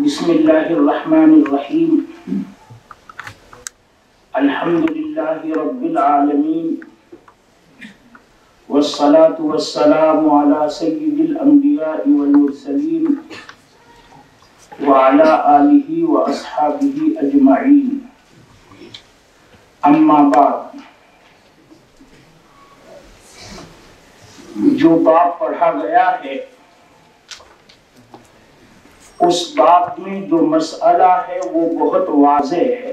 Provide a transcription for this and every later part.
بسم اللہ الرحمن الرحیم الحمدللہ رب العالمین والصلاة والسلام علی سید الانبیاء والمرسلین وعلی آلہ واصحابہ اجمعین اما بعد، جو باب پڑھا گیا ہے اس باب میں جو مسئلہ ہے وہ بہت واضح ہے۔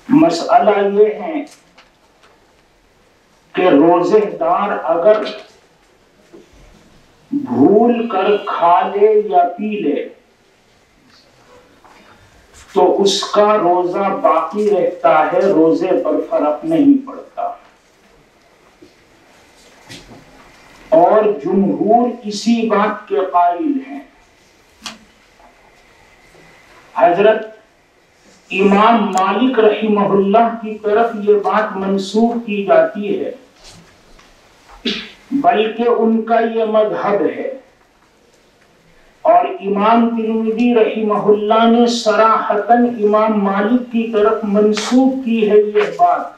مسئلہ یہ ہے کہ روزے دار اگر بھول کر کھا لے یا پی لے تو اس کا روزہ باقی رہتا ہے، روزے پر فرق نہیں پڑتا، اور جمہور اسی بات کے قائل ہیں۔ حضرت امام مالک رحمہ اللہ کی طرف یہ بات منسوب کی جاتی ہے، بلکہ ان کا یہ مذہب ہے، اور امام ترمذی رحمہ اللہ نے صراحتاً امام مالک کی طرف منسوب کی ہے یہ بات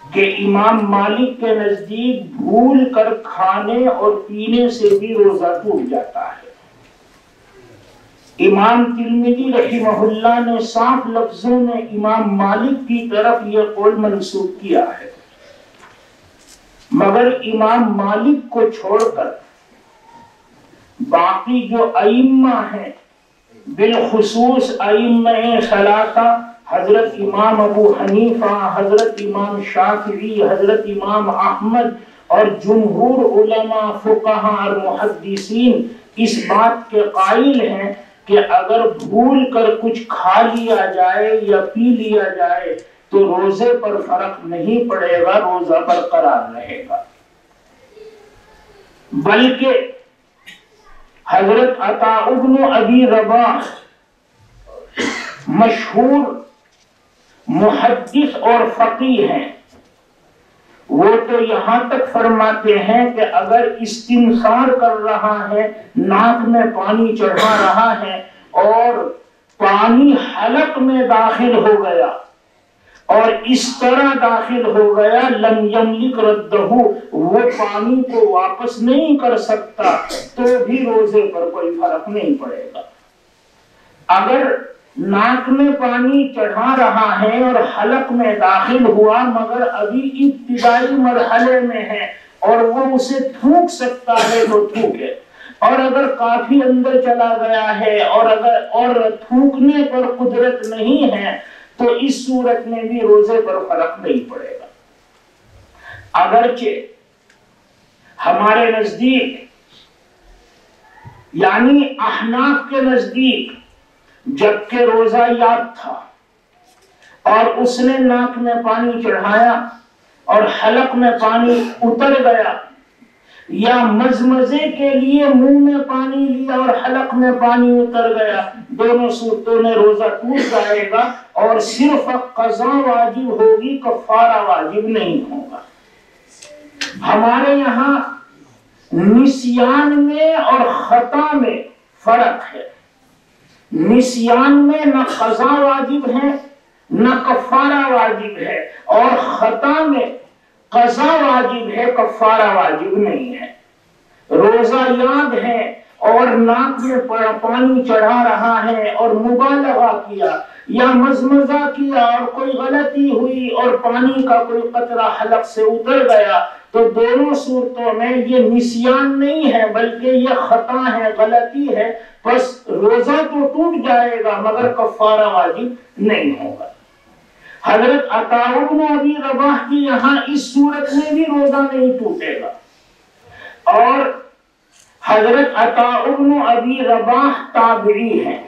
کہ امام مالک کے نزدیک بھول کر کھانے اور پینے سے بھی روزہ ٹوٹ جاتا ہے۔ امام ترمذی رحمہ اللہ نے صاف لفظوں میں امام مالک کی طرف یہ قول منسوب کیا ہے، مگر امام مالک کو چھوڑ کر باقی جو ائمہ ہیں، بالخصوص ائمہ ثلاثہ حضرت امام ابو حنیفہ، حضرت امام شافعی، حضرت امام احمد اور جمہور علماء فقہاء اور محدثین اس بات کے قائل ہیں کہ اگر بھول کر کچھ کھا لیا جائے یا پی لیا جائے تو روزے پر فرق نہیں پڑے گا، روزہ برقرار رہے گا۔ بلکہ حضرت عطاء بن ابی رباح مشہور محدث اور فقیہ ہیں، وہ تو یہاں تک فرماتے ہیں کہ اگر استنثار کر رہا ہے، ناک میں پانی چڑھا رہا ہے اور پانی حلق میں داخل ہو گیا اور اس طرح داخل ہو گیا لم یملک ردہ، وہ پانی کو واپس نہیں کر سکتا، تو بھی روزے پر کوئی فرق نہیں پڑے گا۔ اگر ناک میں پانی چڑھا رہا ہے اور حلق میں داخل ہوا مگر ابھی ابتدائی مرحلے میں ہے اور وہ اسے تھوک سکتا ہے تو تھوکے، اور اگر کافی اندر چلا گیا ہے اور تھوکنے پر قدرت نہیں ہے تو اس صورت میں بھی روزے پر فرق نہیں پڑے گا۔ اگرچہ ہمارے نزدیک یعنی احناف کے نزدیک جبکہ روزہ یاد تھا اور اس نے ناک میں پانی چڑھایا اور حلق میں پانی اتر گیا، یا مزمزے کے لیے منہ میں پانی لیا اور حلق میں پانی اتر گیا، دونوں صورتوں میں روزہ ٹوٹ جائے گا اور صرف قضا واجب ہوگی، کفارہ واجب نہیں ہوگا۔ ہمارے یہاں نسیان میں اور خطا میں فرق ہے۔ نسیان میں نہ قضا واجب ہے نہ کفارہ واجب ہے، اور خطا میں قضا واجب ہے، کفارہ واجب نہیں ہے۔ روزہ یاد ہے اور ناک میں پانی چڑھا رہا ہے اور مبالغہ کیا یا مزمزہ کیا اور کوئی غلطی ہوئی اور پانی کا کوئی قطرہ حلق سے اتر گیا، تو دونوں صورتوں میں یہ نسیان نہیں ہے بلکہ یہ خطا ہے، غلطی ہے، بس روزہ تو ٹوٹ جائے گا مگر کفارہ واجب نہیں ہوگا۔ حضرت عطاء بن ابی رباح کی یہاں اس صورت میں بھی روزہ نہیں ٹوٹے گا، اور حضرت عطاء بن ابی رباح تابعی ہیں۔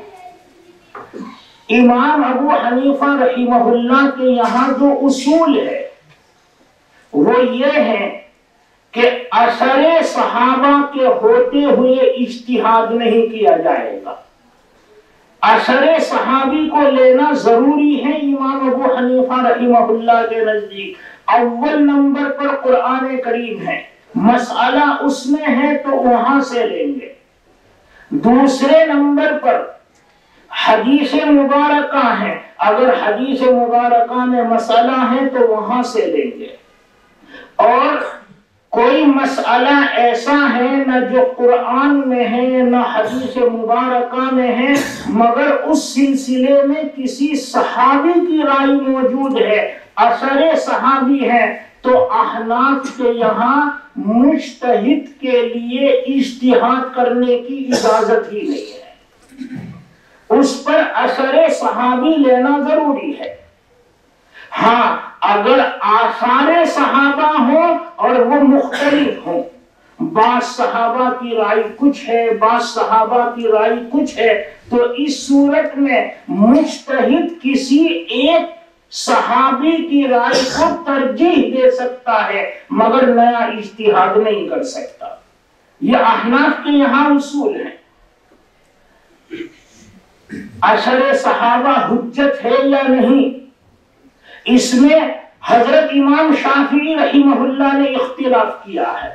امام ابو حنیفہ رحمہ اللہ کے یہاں جو اصول ہے وہ یہ ہے کہ اثر صحابہ کے ہوتے ہوئے اجتہاد نہیں کیا جائے گا۔ اثر صحابی کو لینا ضروری ہے امام ابو حنیفہ رحمہ اللہ کے نزدیک۔ اول نمبر پر قرآن کریم ہے، مسئلہ اس میں ہے تو وہاں سے لیں گے۔ دوسرے نمبر پر حدیث مبارکہ ہیں، اگر حدیث مبارکہ میں مسئلہ ہے تو وہاں سے لیں گے، اور کوئی مسئلہ ایسا ہے نہ جو قرآن میں ہے نہ حدیث مبارکہ میں ہے، مگر اس سلسلے میں کسی صحابی کی رائے موجود ہے، اثر صحابی ہے، تو احناف کے یہاں مجتہد کے لیے اجتہاد کرنے کی اجازت ہی نہیں ہے، اس پر اثر صحابی لینا ضروری ہے۔ ہاں اگر آثار صحابہ ہوں اور وہ مختلف ہوں، بعض صحابہ کی رائے کچھ ہے، بعض صحابہ کی رائے کچھ ہے، تو اس صورت میں مجتہد کسی ایک صحابی کی رائے کو ترجیح دے سکتا ہے مگر نیا اجتہاد نہیں کر سکتا۔ یہ احناف کے یہاں اصول ہے۔ اثر صحابہ حجت ہے یا نہیں، اس میں حضرت امام شافعی رحمہ اللہ نے اختلاف کیا ہے،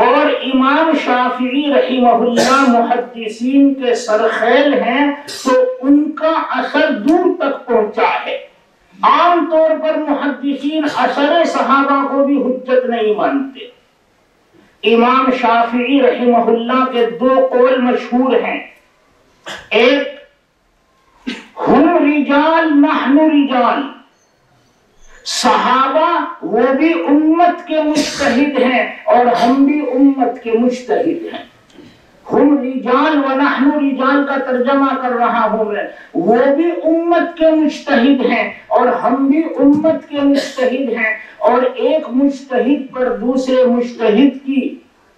اور امام شافعی رحمہ اللہ محدثین کے سرخیل ہیں تو ان کا اثر دور تک پہنچا ہے۔ عام طور پر محدثین اثر صحابہ کو بھی حجت نہیں مانتے۔ امام شافعی رحمہ اللہ کے دو قول مشہور ہیں، ایک ہم رجال نحن رجال، صحابہ وہ بھی امت کے مجتہد ہیں اور ہم بھی امت کے مجتہد ہیں۔ ہم رجال و نحن رجال کا ترجمہ کر رہا ہوں میں، وہ بھی امت کے مجتہد ہیں اور ہم بھی امت کے مجتہد ہیں، اور ایک مجتہد پر دوسرے مجتہد کی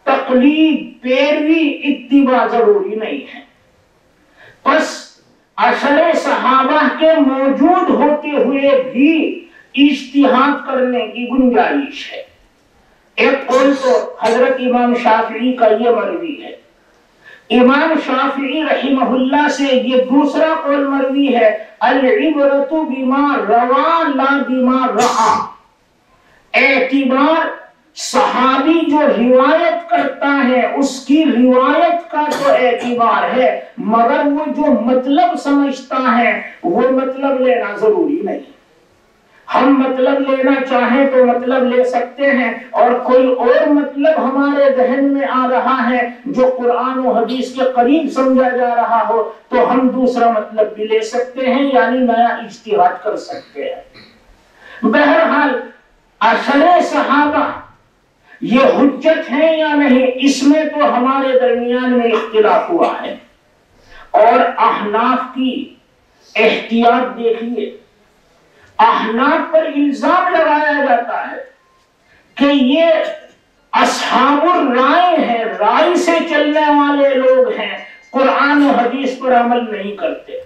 تقلید، پیروی، اتباع ضروری نہیں ہے۔ پس اثر صحابہ کے موجود ہوتے ہوئے بھی اجتہاد کرنے کی گنجائش ہے۔ ایک قول تو حضرت امام شافعی کا یہ مروی ہے۔ امام شافعی رحمہ اللہ سے یہ دوسرا قول مروی ہے، العبرۃ بما روا لا بما رعا، اعتبار صحابی جو روایت کرتا ہے اس کی روایت کا تو اعتبار ہے، مگر وہ جو مطلب سمجھتا ہے وہ مطلب لینا ضروری نہیں۔ ہم مطلب لینا چاہیں تو مطلب لے سکتے ہیں، اور کوئی اور مطلب ہمارے ذہن میں آ رہا ہے جو قرآن و حدیث کے قریب سمجھا جا رہا ہو تو ہم دوسرا مطلب بھی لے سکتے ہیں، یعنی نیا اجتہاد کر سکتے ہیں۔ بہرحال اثر صحابہ یہ حجت ہے یا نہیں، اس میں تو ہمارے درمیان میں اختلاف ہوا ہے۔ اور احناف کی احتیاط دیکھیے، احناف پر الزام لگایا جاتا ہے کہ یہ اصحاب الرائے ہیں، رائے سے چلنے والے لوگ ہیں، قرآن و حدیث پر عمل نہیں کرتے۔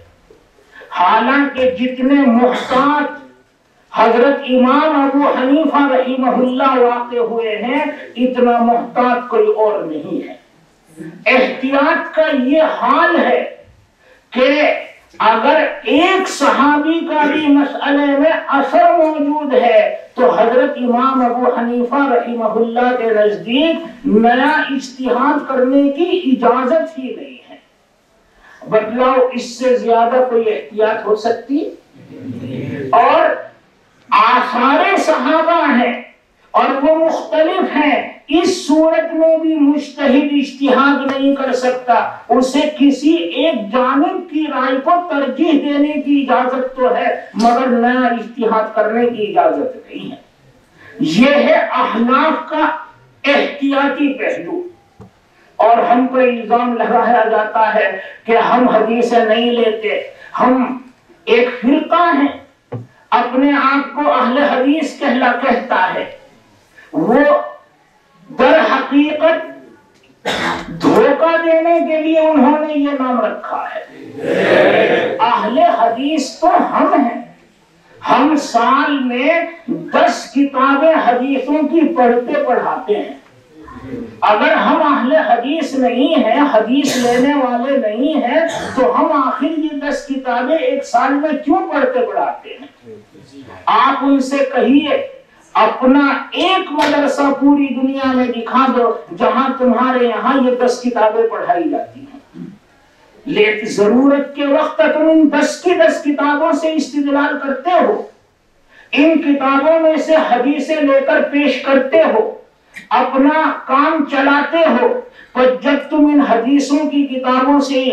حالانکہ جتنے محتاط حضرت امام ابو حنیفہ رحمہ اللہ واقع ہوئے ہیں، اتنا محتاط کوئی اور نہیں ہے۔ احتیاط کا یہ حال ہے کہ اگر ایک صحابی کا بھی مسئلے میں اثر موجود ہے تو حضرت امام ابو حنیفہ رحمہ اللہ کے نزدیک نیا اجتہاد کرنے کی اجازت ہی نہیں ہے۔ بتلاؤ اس سے زیادہ کوئی احتیاط ہو سکتی؟ اور آثار صحابہ ہیں اور وہ مختلف ہیں، اس صورت میں بھی مجتہد اجتہاد نہیں کر سکتا، اسے کسی ایک جانب کی رائے کو ترجیح دینے کی اجازت تو ہے مگر نیا اجتہاد کرنے کی اجازت نہیں ہے۔ یہ ہے احناف کا احتیاطی پہلو۔ اور ہم کو الزام لگایا جاتا ہے کہ ہم حدیثیں نہیں لیتے، ہم ایک فرقہ ہیں، اپنے آپ کو اہل حدیث کہتا ہے، وہ در حقیقت دھوکہ دینے کے لیے انہوں نے یہ نام رکھا ہے۔ اہل حدیث تو ہم ہیں، ہم سال میں 10 کتابیں حدیثوں کی پڑھتے پڑھاتے ہیں۔ اگر ہم اہل حدیث نہیں ہیں، حدیث لینے والے نہیں ہیں، تو ہم آخر یہ 10 کتابیں ایک سال میں کیوں پڑھتے پڑھاتے ہیں؟ آپ ان سے کہیے اپنا ایک مدرسہ پوری دنیا میں دکھا دو جہاں تمہارے یہاں یہ 10 کتابیں پڑھائی جاتی ہیں، لیکن ضرورت کے وقت تم ان 10 کی 10 کتابوں سے استدلال کرتے ہو، ان کتابوں میں سے حدیثیں لے کر پیش کرتے ہو، اپنا کام چلاتے ہو، پر جب تم ان حدیثوں کی کتابوں سے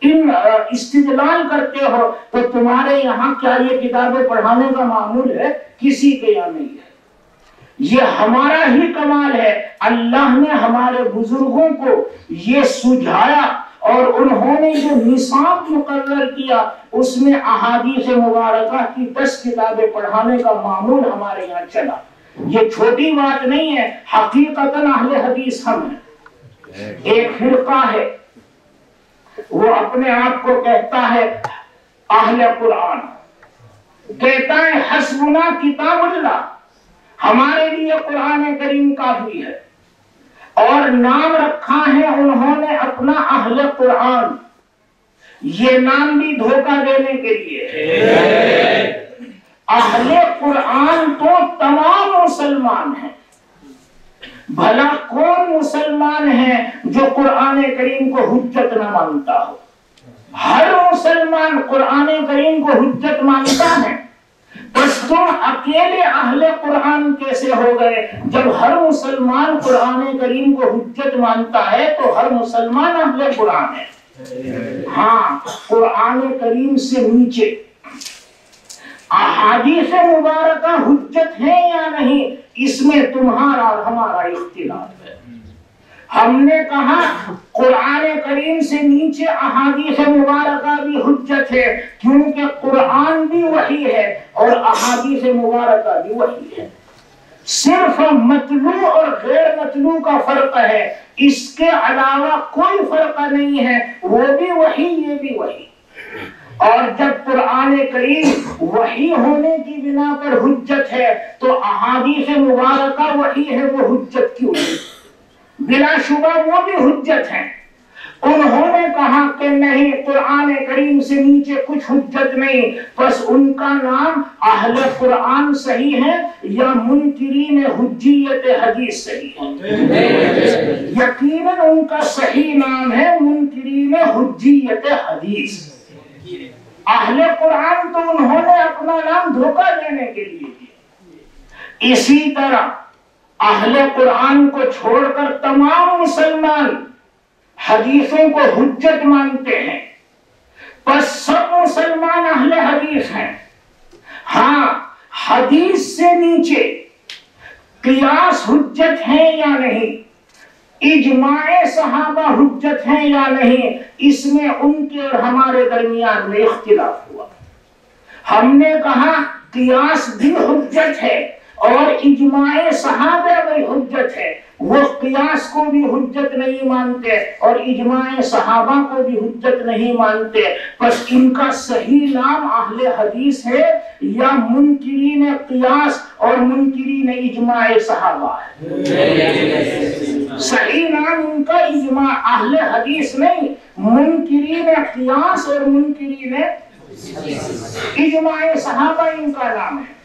ان استدلال کرتے ہو تو تمہارے یہاں کیا یہ کتابیں پڑھانے کا معمول ہے؟ کسی کے یہاں نہیں ہے۔ یہ ہمارا ہی کمال ہے، اللہ نے ہمارے بزرگوں کو یہ سجھایا اور انہوں نے جو نصاب مقرر کیا اس میں احادیث مبارکہ کی 10 کتابیں پڑھانے کا معمول ہمارے یہاں چلا۔ یہ چھوٹی بات نہیں ہے، حقیقتاً اہل حدیث ہم ہیں۔ ایک فرقہ ہے وہ اپنے آپ کو کہتا ہے اہل قرآن، کہتا ہے حسبنا کتاب اللہ، ہمارے لیے قرآن کریم کافی ہے، اور نام رکھا ہے انہوں نے اپنا اہل قرآن۔ یہ نام بھی دھوکہ دینے کے لیے ہے۔ اہل قرآن تو تمام مسلمان ہیں، بھلا کون مسلمان ہے جو قرآن کریم کو حجت نہ مانتا ہو؟ ہر مسلمان قرآن کریم کو حجت مانتا ہے، بس تم اکیلے اہل قرآن کیسے ہو گئے؟ جب ہر مسلمان قرآن کریم کو حجت مانتا ہے تو ہر مسلمان اہل قرآن ہے۔ ہاں، قرآن کریم سے نیچے احادیث مبارکہ حجت ہے یا نہیں، اس میں تمہارا اور ہمارا اختلاف ہے۔ ہم نے کہا قرآن کریم سے نیچے احادیث مبارکہ بھی حجت ہے، کیونکہ قرآن بھی وحی ہے اور احادیث مبارکہ بھی وحی ہے۔ صرف متلو اور غیر متلو کا فرق ہے، اس کے علاوہ کوئی فرق نہیں ہے، وہ بھی وحی یہ بھی وحی۔ اور جب قرآن کریم وحی ہونے کی بنا پر حجت ہے تو احادیث مبارکہ وحی ہے، وہ حجت کیوں نہیں؟ بلا شبہ وہ بھی حجت ہیں۔ انہوں نے کہا کہ نہیں، قرآن کریم سے نیچے کچھ حجت نہیں، بس ان کا نام اہل قرآن صحیح ہے یا منکرین حجیت حدیث صحیح ہے؟ یقیناً ان کا صحیح نام ہے منکرین حجیت حدیث۔ اہل قرآن تو انہوں نے اپنا نام دھوکہ دینے کے لیے دیا۔ اسی طرح اہل قرآن کو چھوڑ کر تمام مسلمان حدیثوں کو حجت مانتے ہیں، بس سب مسلمان اہل حدیث ہیں۔ ہاں، حدیث سے نیچے قیاس حجت ہے یا نہیں، اجماع صحابہ حجت ہے یا نہیں، اس میں ان کے اور ہمارے درمیان میں اختلاف ہوا۔ ہم نے کہا قیاس بھی حجت ہے اور اجماع صحابہ بھی حجت ہے، وہ قیاس کو بھی حجت نہیں مانتے اور اجماع صحابہ کو بھی حجت نہیں مانتے، بس ان کا صحیح نام اہل حدیث ہے یا منکرین قیاس اور منکرین اجماع صحابہ ہے؟ صحیح نام ان کا اجماع اہل حدیث نہیں، منکرین قیاس اور منکرین اجماع صحابہ ان کا نام ہے۔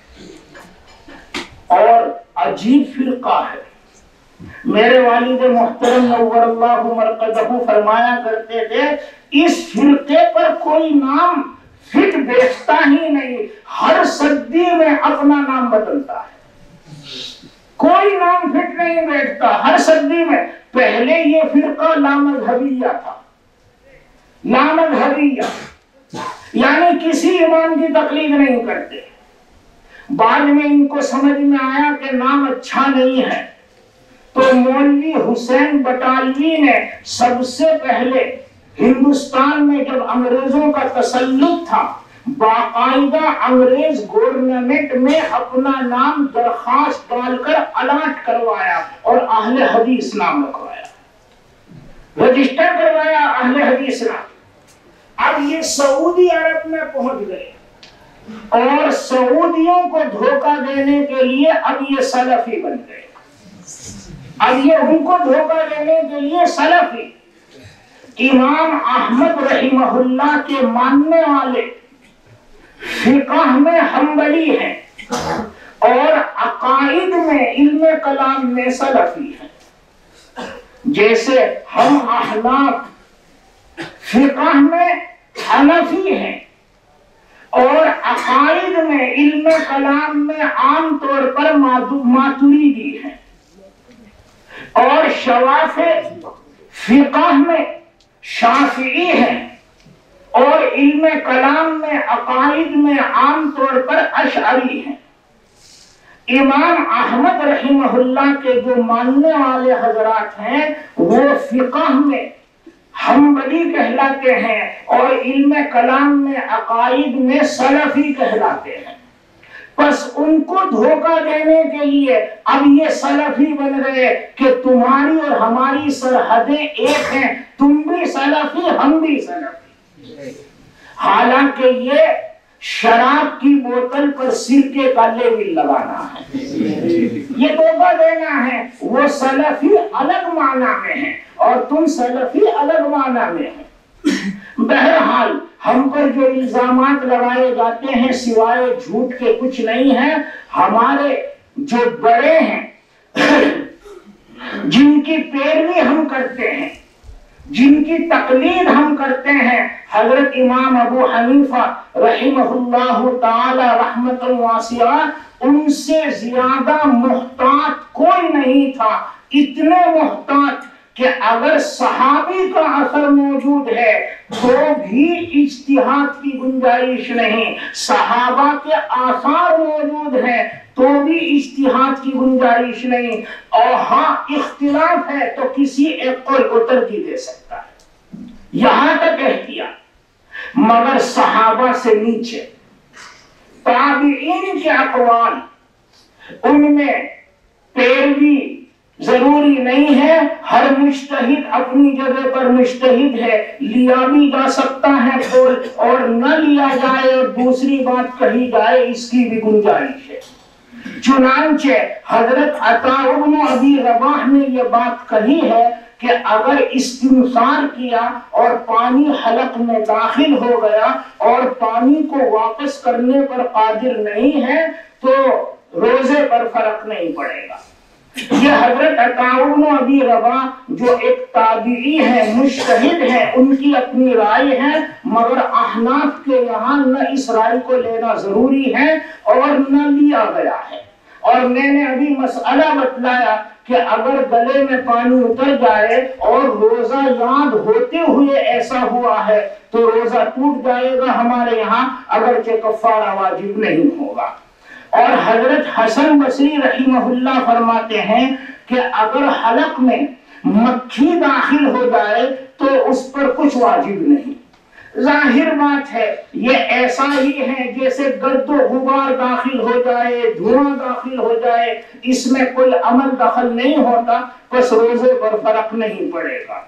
اور عجیب فرقہ ہے، میرے والد محترم نور اللہ مرقدہ فرمایا کرتے تھے اس فرقے پر کوئی نام فٹ بیٹھتا ہی نہیں، ہر صدی میں اپنا نام بدلتا ہے، کوئی نام فٹ نہیں بیٹھتا ہر صدی میں۔ پہلے یہ فرقہ لامذہبیہ تھا، لامذہبیہ یعنی کسی امام کی تقلید نہیں کرتے، بعد میں ان کو سمجھ میں آیا کہ نام اچھا نہیں ہے تو مولوی حسین بٹالوی نے سب سے پہلے ہندوستان میں جب انگریزوں کا تسلط تھا باقاعدہ انگریز گورنمنٹ میں اپنا نام درخواست ڈال کر الاٹ کروایا اور اہل حدیث نام رکھوایا، رجسٹر کروایا اہل حدیث نام۔ اب یہ سعودی عرب میں پہنچ گئے اور سعودیوں کو دھوکہ دینے کے لیے اب یہ سلفی بن گئے، اب یہ ان کو دھوکہ دینے کے لیے سلفی۔ امام احمد رحمہ اللہ کے ماننے والے فقہ میں حنبلی ہیں اور عقائد میں علم کلام میں سلفی ہیں۔ جیسے ہم احناف فقہ میں حنفی ہیں اور عقائد میں علم کلام میں عام طور پر ماتریدی ہیں، اور شوافی فقہ میں شافعی ہیں، اور علم کلام میں عقائد میں عام طور پر اشعری ہیں۔ امام احمد رحمہ اللہ کے جو ماننے والے حضرات ہیں وہ فقہ میں حنبلی کہلاتے ہیں اور علم کلام میں عقائد میں سلفی کہلاتے ہیں۔ بس ان کو دھوکہ دینے کے لیے اب یہ سلفی بن گئے کہ تمہاری اور ہماری سرحدیں ایک ہیں، تم بھی سلفی ہم بھی سلفی، حالانکہ یہ شراب کی بوتل پر سرکے کا لیبل لگانا ہے، یہ دھوکہ دینا ہے۔ وہ سلفی الگ معنی میں ہیں اور تم سلفی الگ معنی میں ہیں۔ بہرحال ہم پر جو الزامات لگائے جاتے ہیں سوائے جھوٹ کے کچھ نہیں ہے۔ ہمارے جو بڑے ہیں جن کی پیروی ہم کرتے ہیں، جن کی تقلید ہم کرتے ہیں، حضرت امام ابو حنیفہ رحمہ اللہ تعالی رحمت واسعہ، ان سے زیادہ محتاط کوئی نہیں تھا، اتنے محتاط کہ اگر صحابی کا اثر موجود ہے تو بھی اجتہاد کی گنجائش نہیں، صحابہ کے آثار موجود ہیں تو بھی اجتہاد کی گنجائش نہیں، اور ہاں اختلاف ہے تو کسی ایک قول کو ترجیح دے سکتا ہے، یہاں تک احتیاط۔ مگر صحابہ سے نیچے تابعین کے اقوال، ان میں پیروی ضروری نہیں ہے۔ ہر مجتہد اپنی جگہ پر مجتہد ہے، لیا بھی جا سکتا ہے قول اور نہ لیا جائے اور دوسری بات کہی جائے، اس کی بھی گنجائش ہے۔ چنانچہ حضرت عطاء بن ابی رباح نے یہ بات کہی ہے کہ اگر استنثار کیا اور پانی حلق میں داخل ہو گیا اور پانی کو واپس کرنے پر قادر نہیں ہے تو روزے پر فرق نہیں پڑے گا۔ یہ حضرت عطاء بن ابی رباح جو ایک تابعی ہے، مجتہد ہے، ان کی اپنی رائے ہے، مگر احناف کے یہاں نہ اس رائے کو لینا ضروری ہے اور نہ لیا گیا ہے۔ اور میں نے ابھی مسئلہ بتلایا کہ اگر گلے میں پانی اتر جائے اور روزہ یاد ہوتے ہوئے ایسا ہوا ہے تو روزہ ٹوٹ جائے گا ہمارے یہاں، اگرچہ کفارہ واجب نہیں ہوگا۔ اور حضرت حسن بصری رحمہ اللہ فرماتے ہیں کہ اگر حلق میں مکھی داخل ہو جائے تو اس پر کچھ واجب نہیں۔ ظاہر بات ہے یہ ایسا ہی ہے جیسے گرد و غبار داخل ہو جائے، دھواں داخل ہو جائے، اس میں کوئی عمل دخل نہیں ہوتا، بس روزے پر فرق نہیں پڑے گا۔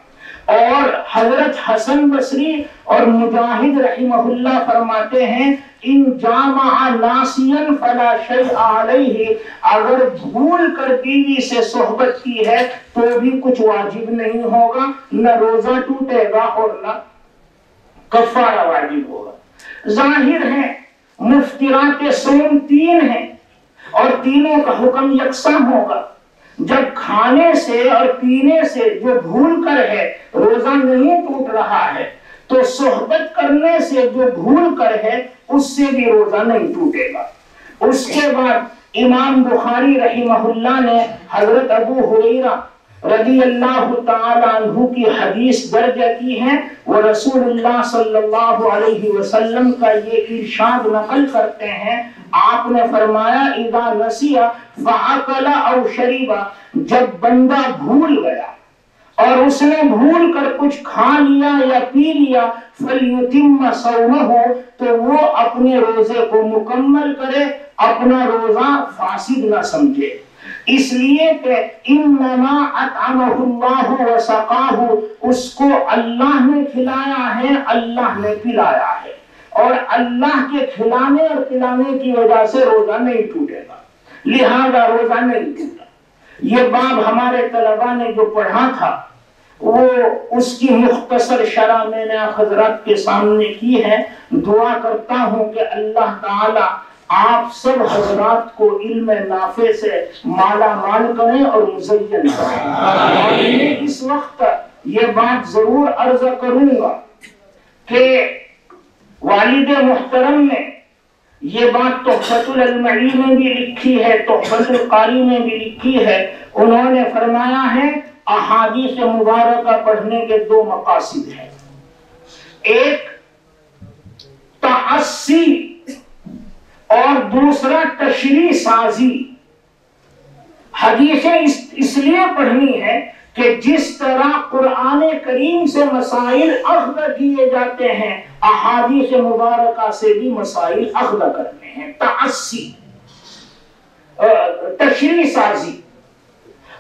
اور حضرت حسن بصری اور مجاہد رحمہ اللہ فرماتے ہیں ان جامع ناسیا فلا شیء علیہ، اگر بھول کر بیوی سے صحبت کی ہے تو بھی کچھ واجب نہیں ہوگا، نہ روزہ ٹوٹے گا اور نہ کفارہ واجب ہوگا۔ ظاہر ہے مفطرات صوم 3 ہیں اور تینوں کا حکم یکساں ہوگا۔ جب کھانے سے اور پینے سے جو بھول کر ہے روزہ نہیں ٹوٹ رہا ہے تو صحبت کرنے سے جو بھول کر ہے اس سے بھی روزہ نہیں ٹوٹے گا۔ اس کے بعد امام بخاری رحمہ اللہ نے حضرت ابو ہریرہ رضی اللہ تعالی عنہ کی حدیث درج کی ہے، وہ رسول اللہ صلی اللہ علیہ وسلم کا یہ ارشاد نقل کرتے ہیں، آپ نے فرمایا اذا نسی فاکل او شرب، جب بندہ بھول گیا اور اس نے بھول کر کچھ کھا لیا یا پی لیا، فلیتم صومہ، تو وہ اپنے روزے کو مکمل کرے، اپنا روزہ فاسد نہ سمجھے، اس لیے کہ انما اطعمہ اللہ وسقاہ، اس کو اللہ نے کھلایا ہے، اللہ نے پلایا ہے، اور اللہ کے کھلانے اور پلانے کی وجہ سے روزہ نہیں ٹوٹے گا، لہذا روزہ نہیں ٹوٹا۔ یہ باب ہمارے طلباء نے جو پڑھا تھا وہ اس کی مختصر شرح میں نے حضرات کے سامنے کی ہے۔ دعا کرتا ہوں کہ اللہ تعالی آپ سب حضرات کو علم نافع سے مالا مال کریں اور مزین کریں. میں اس وقت یہ بات ضرور عرض کروں گا کہ والد محترم نے یہ بات تحفۃ العلمعی میں بھی لکھی ہے، تحفۃ القاری میں بھی لکھی ہے. انہوں نے فرمایا ہے احادیث مبارکہ پڑھنے کے دو مقاصد ہیں، ایک تعصی اور دوسرا تشریح سازی. حدیثیں اس لیے پڑھنی ہے کہ جس طرح قرآن کریم سے مسائل اخذ کیے جاتے ہیں احادیث مبارکہ سے بھی مسائل اخذ کرنے ہیں. تعصی تشریح سازی.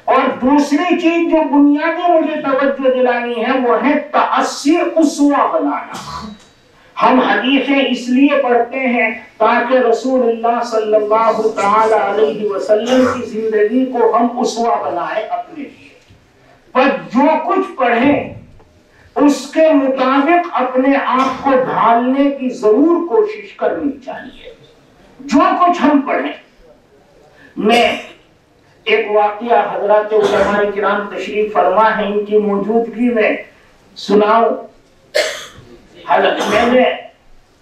اور دوسری چیز جو بنیادی مجھے توجہ دلانی ہے وہ ہے تعصی اسوہ بنانا. ہم حدیثیں اس لیے پڑھتے ہیں تاکہ رسول اللہ صلی اللہ تعالی علیہ وسلم کی زندگی کو ہم اسوہ بنائیں اپنے لیے. پر جو کچھ پڑھیں اس کے مطابق اپنے آپ کو ڈھالنے کی ضرور کوشش کرنی چاہیے. جو کچھ ہم پڑھیں. میں ایک واقعہ حضرات علماء کرام تشریف فرما ہے ان کی موجودگی میں سناؤں. میں نے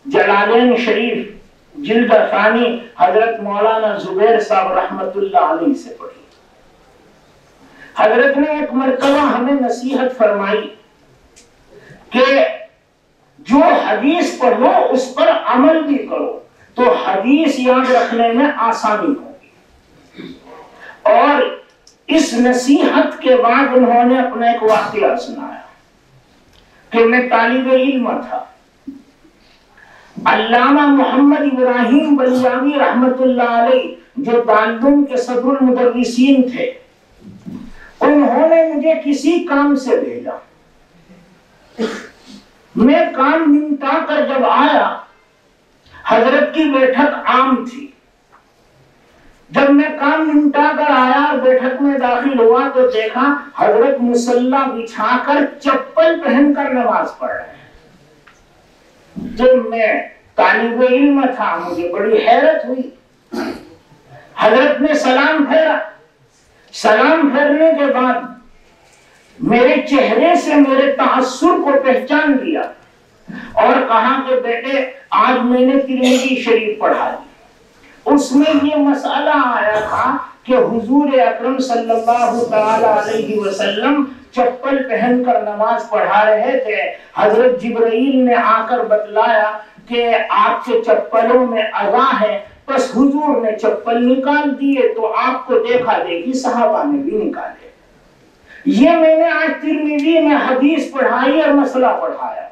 جلالین شریف جلد ثانی حضرت مولانا زبیر صاحب رحمت اللہ علیہ سے پڑھی. حضرت نے ایک مرتبہ ہمیں نصیحت فرمائی کہ جو حدیث پڑھو اس پر عمل بھی کرو تو حدیث یاد رکھنے میں آسانی ہوگی. اور اس نصیحت کے بعد انہوں نے اپنا ایک واقعہ سنایا کہ میں طالب علم تھا. علامہ محمد ابراہیم بلیاوی رحمت اللہ علیہ جو دارالعلوم کے صدر المدرسین تھے انہوں نے مجھے کسی کام سے بھیجا. میں کام نمٹا کر جب آیا حضرت کی بیٹھک عام تھی. جب میں کام نمٹا کر آیا اور بیٹھک میں داخل ہوا تو دیکھا حضرت مصلی بچھا کر چپل پہن کر نماز پڑھ رہے ہیں. جب میں طالب علم تھا مجھے بڑی حیرت ہوئی. حضرت نے سلام پھیرا. سلام پھیرنے کے بعد میرے چہرے سے میرے تاثر کو پہچان لیا اور کہا کہ بیٹے آج میں نے ترمذی شریف پڑھا دی. اس میں یہ مسئلہ آیا تھا کہ حضور اکرم صلی اللہ تعالی علیہ وسلم چپل پہن کر نماز پڑھا رہے تھے. حضرت جبرائیل نے آ کر بتلایا کہ آپ کے چپلوں میں اذا ہے. بس حضور نے چپل نکال دیے تو آپ کو دیکھا دیکھی صحابہ نے بھی نکالے. یہ میں نے آج ترمذی میں حدیث پڑھائی اور مسئلہ پڑھایا.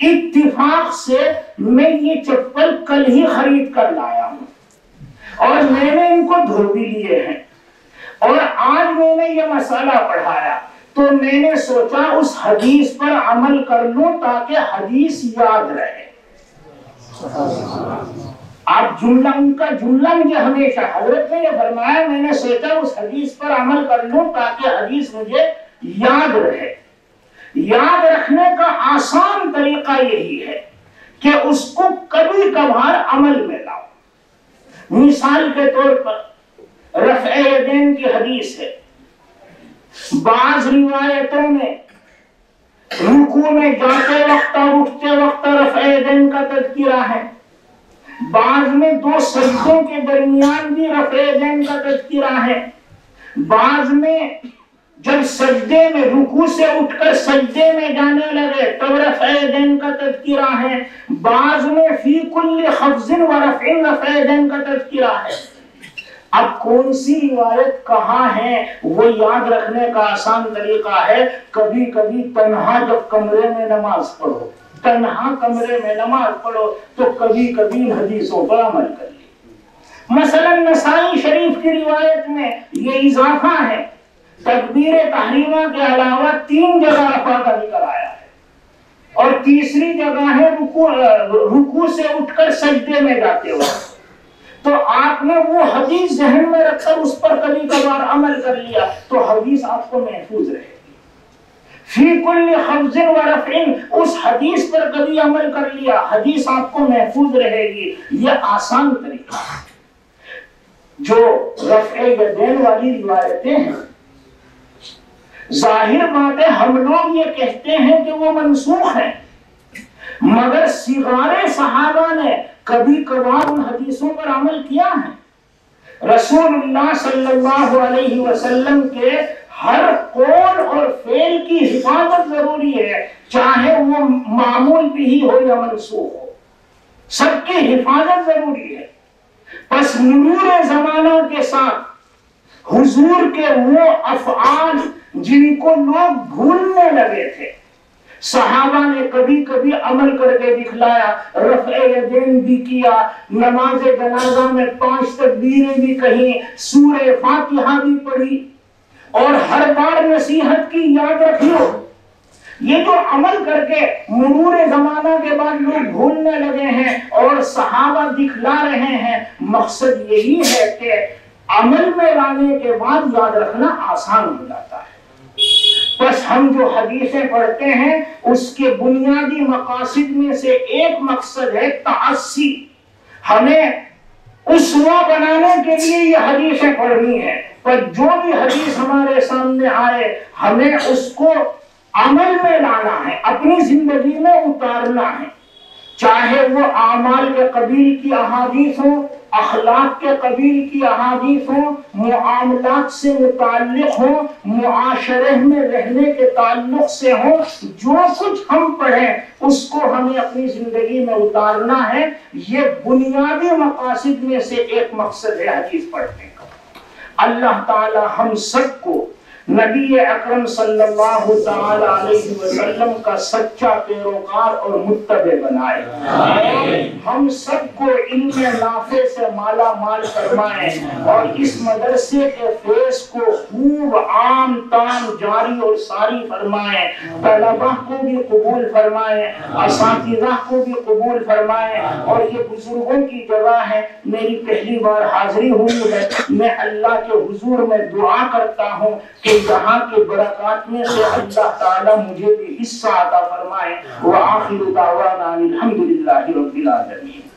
اتفاق سے میں یہ چپل کل ہی خرید کر لایا ہوں اور میں نے ان کو دھو بھی لیے ہیں اور آج میں نے یہ مسئلہ پڑھایا تو میں نے سوچا اس حدیث پر عمل کر لوں تاکہ حدیث یاد رہے. آپ جملہ ان کا جملہ مجھے ہمیشہ حضرت نے یہ فرمایا میں نے سوچا اس حدیث پر عمل کر لوں تاکہ حدیث مجھے یاد رہے. یاد رکھنے کا آسان طریقہ یہی ہے کہ اس کو کبھی کبھار عمل میں لاؤ. مثال کے طور پر رفع یدین کی حدیث ہے. بعض روایتوں میں رکوع میں جاتے وقت اور اٹھتے وقت رفع یدین کا تذکرہ ہے. بعض میں دو سجدوں کے درمیان بھی رفع یدین کا تذکرہ ہے. بعض میں جب سجدے میں رکوع سے اٹھ کر سجدے میں جانے لگے تب رفع یدین کا تذکرہ ہے. بعض میں فی کل خفض و رفع رفع یدین کا تذکرہ ہے. اب کون سی روایت کہاں ہے وہ یاد رکھنے کا آسان طریقہ ہے. کبھی کبھی تنہا جب کمرے میں نماز پڑھو تنہا کمرے میں نماز پڑھو تو کبھی کبھی حدیثوں پر عمل کر لی. مثلا نسائی شریف کی روایت میں یہ اضافہ ہے تکبیر تحریمہ کے علاوہ 3 جگہ رفع کا ذکر آیا ہے اور تیسری جگہ ہے رکوع سے اٹھ کر سجدے میں جاتے وقت. تو آپ نے وہ حدیث ذہن میں رکھ کر اس پر کبھی کبھار عمل کر لیا تو حدیث آپ کو محفوظ رہے گی. فی کل خفض و رفع، اس حدیث پر کبھی عمل کر لیا، حدیث آپ کو محفوظ رہے گی۔ یہ آسان طریقہ ہے۔ جو رفع یدین والی روایتیں ہیں، ظاہر بات ہے ہم لوگ یہ کہتے ہیں کہ وہ منسوخ ہیں، مگر صغار صحابہ نے کبھی کبھار ان حدیثوں پر عمل کیا ہے۔ رسول اللہ صلی اللہ علیہ وسلم کے ہر قول اور فعل کی حفاظت ضروری ہے، چاہے وہ معمول بھی ہو یا منسوخ ہو، سب کی حفاظت ضروری ہے۔ پس مرور زمانہ کے ساتھ حضور کے وہ افعال جن کو لوگ بھولنے لگے تھے، صحابہ نے کبھی کبھی عمل کر کے دکھلایا، رفع یدین بھی کیا، نماز جنازہ میں 5 تکبیریں بھی کہیں، سورہ فاتحہ بھی پڑھی، اور ہر بار نصیحت کی یاد رکھیو۔ یہ جو عمل کر کے مرور زمانہ کے بعد لوگ بھولنے لگے ہیں اور صحابہ دکھلا رہے ہیں، مقصد یہی ہے کہ عمل میں لانے کے بعد یاد رکھنا آسان ہو جاتا ہے۔ بس ہم جو حدیثیں پڑھتے ہیں اس کے بنیادی مقاصد میں سے ایک مقصد ہے تعصی، ہمیں اسوہ بنانے کے لیے یہ حدیثیں پڑھنی ہیں، پر جو بھی حدیث ہمارے سامنے آئے ہمیں اس کو عمل میں لانا ہے، اپنی زندگی میں اتارنا ہے، چاہے وہ اعمال کے قبیل کی احادیث ہوں، اخلاق کے قبیل کی احادیث ہوں، معاملات سے متعلق ہوں، معاشرے میں رہنے کے تعلق سے ہوں، جو کچھ ہم پڑھیں اس کو ہمیں اپنی زندگی میں اتارنا ہے۔ یہ بنیادی مقاصد میں سے ایک مقصد ہے حدیث پڑھنے کا۔ اللہ تعالی ہم سب کو نبی اکرم صلی اللہ تعالی علیہ وسلم کا سچا پیروکار اور متبع بنائے، ہم سب کو علم نافع سے مالا مال فرمائے، اور اس مدرسے کے فیض کو خوب عام تام جاری اور ساری فرمائے، طلبہ کو بھی قبول فرمائے، اساتذہ کو بھی قبول فرمائے۔ اور یہ بزرگوں کی جگہ ہے، میری پہلی بار حاضری ہوئی ہے، میں اللہ کے حضور میں دعا کرتا ہوں کہ یہاں کے برکات میں سے اللہ تعالی مجھے بھی حصہ عطا فرمائے۔ وآخر دعوانا الحمدللہ رب العالمین۔